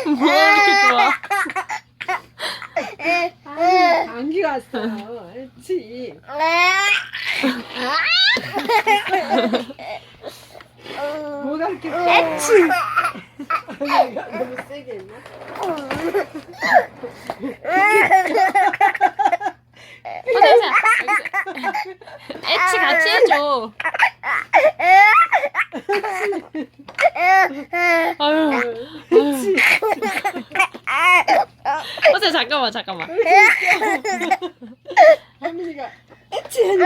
뭐가 이렇게 좋아? 감기가 왔어. 그렇지. 뭐가 이렇게 너무 세게 했나? 호세야, 애치 같이 해줘. 아유, 호세 잠깐만. 할머니가 애치 하니까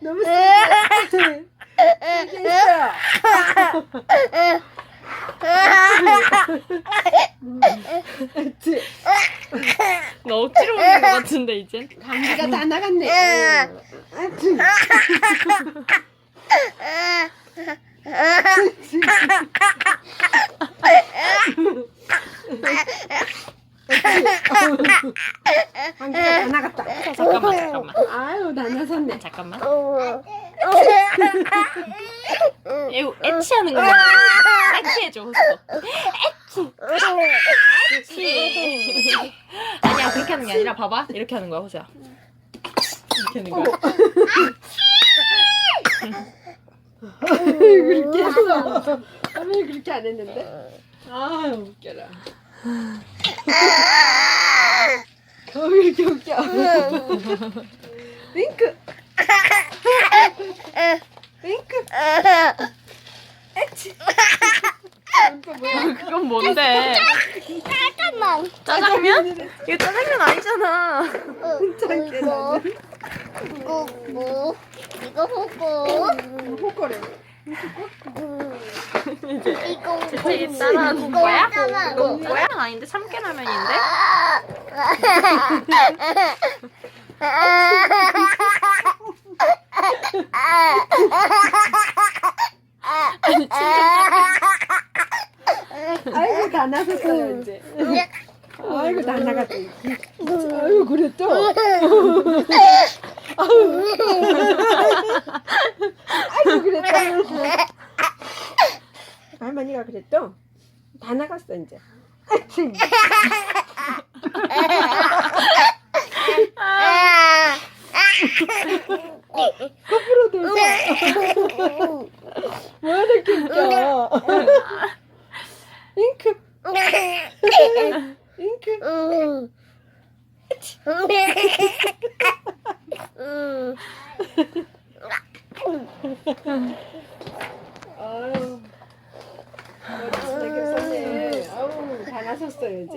너무 세게 했어. 애치 너 억지로 오는 것 같은데 이젠. 감기가 다 나갔네. 애치 감기가 다 나갔다. 잠깐만. 아유 다 나섰네. 잠깐만. 애치하는 거야. 애치해줘 호수. 애치. 아니야 그렇게 하는 게 아니라 봐봐 이렇게 하는 거야 호수야. 이렇게 하는 거야. 그렇게 했어. 할머니 그렇게 안 했는데. 아 웃겨라. 왜 이렇게 웃겨. 윙크. 윙크. 애치. 그건 뭔데? 잠깐만. 짜장면? 이거 짜장면 아니잖아. 괜찮게 나는. 이거 호고. 호거래. 이거 이제 따라하는 거야? 따라. 이거 뭐야? 아닌데 참깨라면인데? 아니 진짜 아이고 다 나섰어요 이제. 아이고 다 나갔다. 아이고 그래 또. 아이고 그래 또. 할머니가 그래 또. 다 나갔어 이제. 거꾸로 돌고. 뭐 이렇게 웃겨. 잉크. 잉크. 아유. 머리 쓰네. 아우 다 나섰어요 이제.